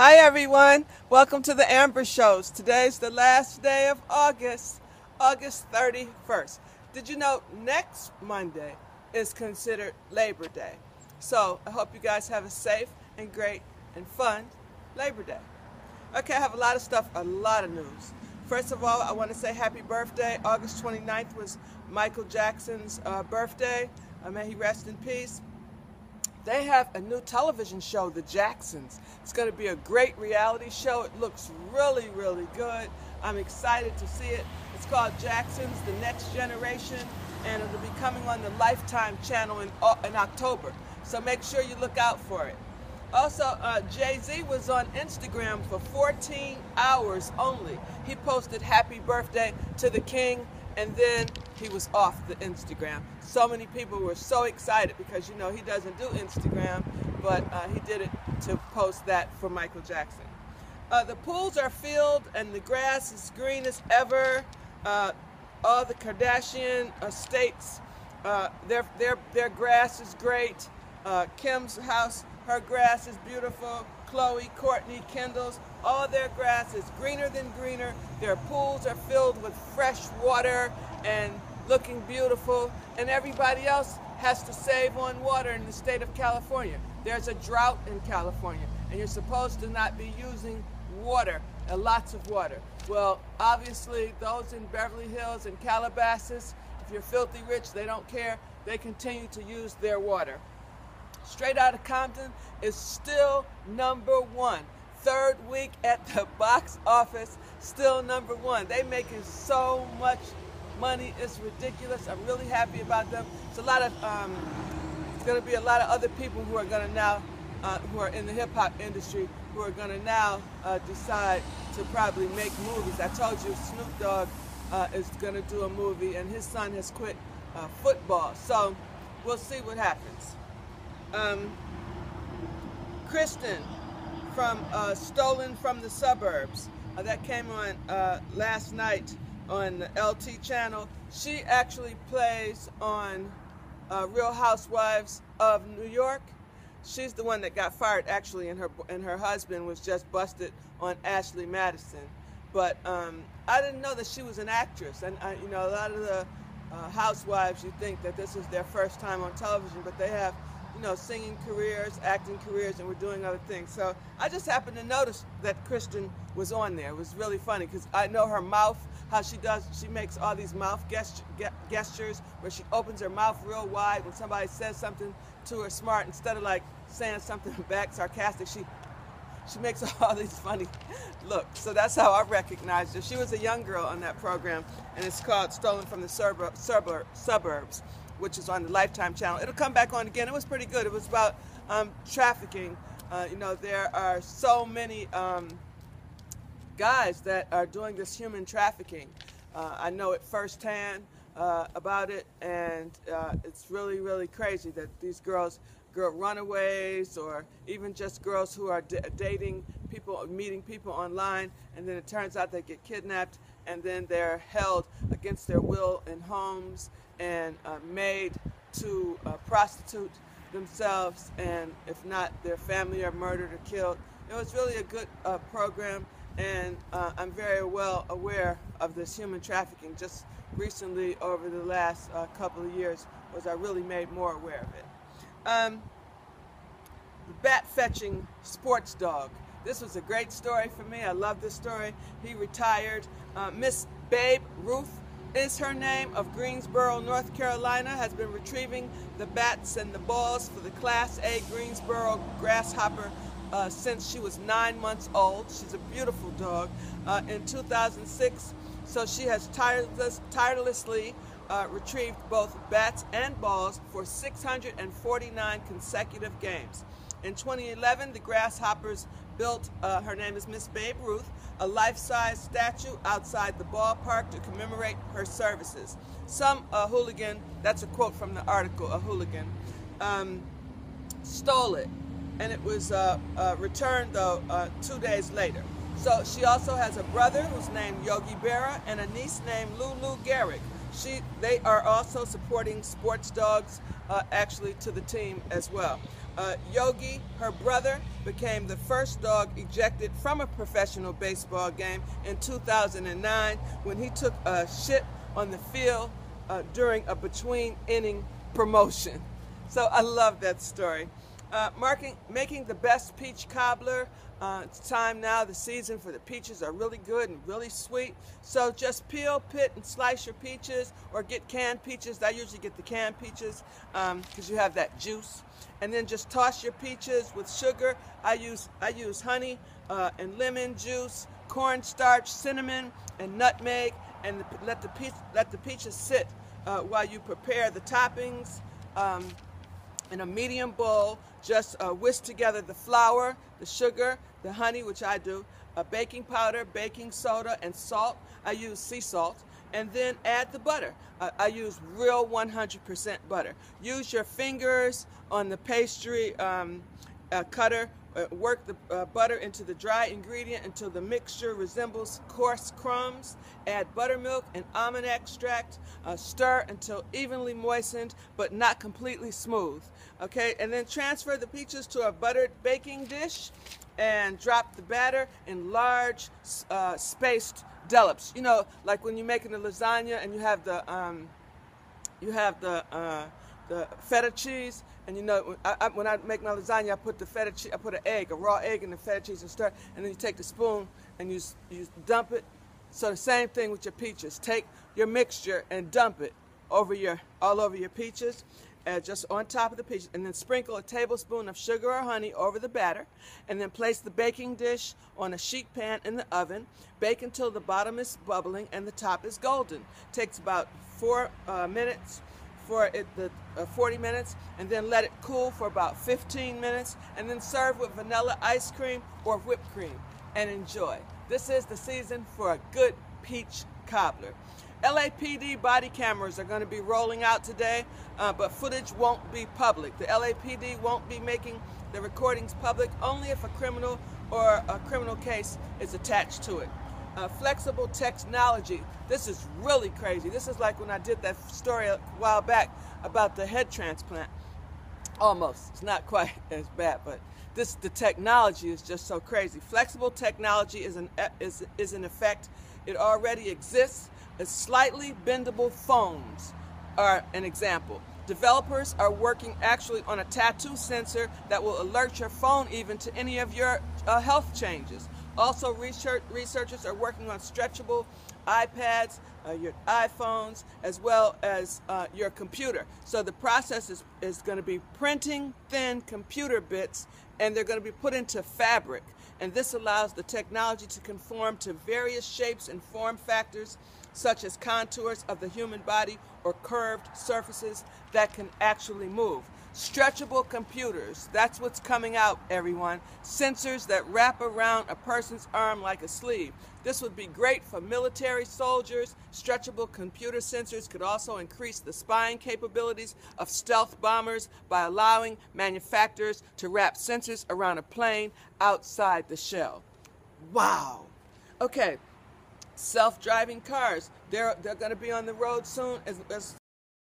Hi everyone, welcome to the Amber Shows. Today's the last day of August, August 31st. Did you know next Monday is considered Labor Day? So I hope you guys have a safe and great and fun Labor Day. Okay, I have a lot of stuff, a lot of news. First of all, I want to say happy birthday. August 29th was Michael Jackson's birthday. May he rest in peace. They have a new television show, The Jacksons. It's going to be a great reality show. It looks really, really good. I'm excited to see it. It's called Jacksons, The Next Generation, and it'll be coming on the Lifetime channel in October. So make sure you look out for it. Also, Jay-Z was on Instagram for 14 hours only. He posted happy birthday to the king, and then he was off the Instagram. So many people were so excited because, you know, he doesn't do Instagram, but he did it to post that for Michael Jackson. The pools are filled and the grass is green as ever. All the Kardashian estates, their grass is great. Kim's house, her grass is beautiful. Khloe, Courtney, Kendall's, all their grass is greener than greener. Their pools are filled with fresh water and looking beautiful. And everybody else has to save on water in the state of California. There's a drought in California, and you're supposed to not be using water, lots of water. Well, obviously, those in Beverly Hills and Calabasas, if you're filthy rich, they don't care. They continue to use their water. Straight Outta Compton is still #1. Third week at the box office, still #1. They making so much money, it's ridiculous. I'm really happy about them. It's a lot of, it's going to be a lot of other people who are going to now, who are in the hip hop industry, who are going to now decide to probably make movies. I told you Snoop Dogg is going to do a movie, and his son has quit football. So we'll see what happens. Kristen from Stolen from the Suburbs, that came on last night on the LT channel. She actually plays on Real Housewives of New York. She's the one that got fired actually, and her husband was just busted on Ashley Madison. But I didn't know that she was an actress, and you know, a lot of the housewives, you think that this is their first time on television, but they have, you know, singing careers, acting careers, and we're doing other things. So I just happened to notice that Kristen was on there. It was really funny because I know her mouth, how she makes all these mouth gestures where she opens her mouth real wide when somebody says something to her smart. Instead of like saying something back sarcastic, she makes all these funny looks. So that's how I recognized her. She was a young girl on that program, and it's called Stolen from the Suburbs, which is on the Lifetime channel. It'll come back on again. It was pretty good. It was about trafficking. You know, there are so many guys that are doing this human trafficking. I know it firsthand about it, and it's really, really crazy that these girl runaways, or even just girls who are dating people, meeting people online, and then it turns out they get kidnapped, and then they're held against their will in homes and made to prostitute themselves, and if not, their family are murdered or killed. It was really a good program, and I'm very well aware of this human trafficking. Just recently, over the last couple of years, was I really made more aware of it. The bat-fetching sports dog. This was a great story for me. I love this story. He retired. Miss Babe Ruth is her name, of Greensboro, North Carolina, has been retrieving the bats and the balls for the Class A Greensboro Grasshopper since she was 9 months old. She's a beautiful dog. In 2006, so she has tirelessly retrieved both bats and balls for 649 consecutive games. In 2011, the Grasshoppers built, her name is Miss Babe Ruth, a life-size statue outside the ballpark to commemorate her services. Some hooligan, that's a quote from the article, a hooligan, stole it, and it was returned, though, 2 days later. So she also has a brother who's named Yogi Berra and a niece named Lulu Gehrig. They are also supporting sports dogs, actually, to the team as well. Yogi, her brother, became the first dog ejected from a professional baseball game in 2009 when he took a shit on the field during a between-inning promotion. So I love that story. Making the best peach cobbler. It's time now. The season for the peaches are really good and really sweet. So just peel, pit, and slice your peaches, or get canned peaches. I usually get the canned peaches because you have that juice. And then just toss your peaches with sugar. I use honey and lemon juice, cornstarch, cinnamon, and nutmeg, and let the peaches sit while you prepare the toppings. In a medium bowl, just whisk together the flour, the sugar, the honey, which I do, baking powder, baking soda, and salt. I use sea salt. And then add the butter. I use real 100% butter. Use your fingers on the pastry cutter. Work the butter into the dry ingredient until the mixture resembles coarse crumbs. Add buttermilk and almond extract. Stir until evenly moistened but not completely smooth. Okay, and then transfer the peaches to a buttered baking dish and drop the batter in large spaced dollops. You know, like when you're making a lasagna and you have the feta cheese. And you know, when I make my lasagna, I put the feta cheese, I put a raw egg in the feta cheese and stir, and then you take the spoon and you dump it. So the same thing with your peaches. Take your mixture and dump it all over your peaches, just on top of the peaches, and then sprinkle a tablespoon of sugar or honey over the batter, and then place the baking dish on a sheet pan in the oven. Bake until the bottom is bubbling and the top is golden. Takes about 4 minutes. 40 minutes, and then let it cool for about 15 minutes, and then serve with vanilla ice cream or whipped cream, and enjoy. This is the season for a good peach cobbler. LAPD body cameras are going to be rolling out today, but footage won't be public. The LAPD won't be making the recordings public only if a criminal or a criminal case is attached to it. Flexible technology. This is really crazy. This is like when I did that story a while back about the head transplant. Almost. It's not quite as bad, but the technology is just so crazy. Flexible technology is in effect. It already exists. Slightly bendable phones are an example. Developers are working actually on a tattoo sensor that will alert your phone even to any of your health changes. Also, researchers are working on stretchable iPads, your iPhones, as well as your computer. So the process is going to be printing thin computer bits, and they're going to be put into fabric. And this allows the technology to conform to various shapes and form factors, such as contours of the human body or curved surfaces that can actually move. Stretchable computers, that's what's coming out, everyone. Sensors that wrap around a person's arm like a sleeve. This would be great for military soldiers. Stretchable computer sensors could also increase the spying capabilities of stealth bombers by allowing manufacturers to wrap sensors around a plane outside the shell. Wow. Okay. Self-driving cars, they're going to be on the road soon, as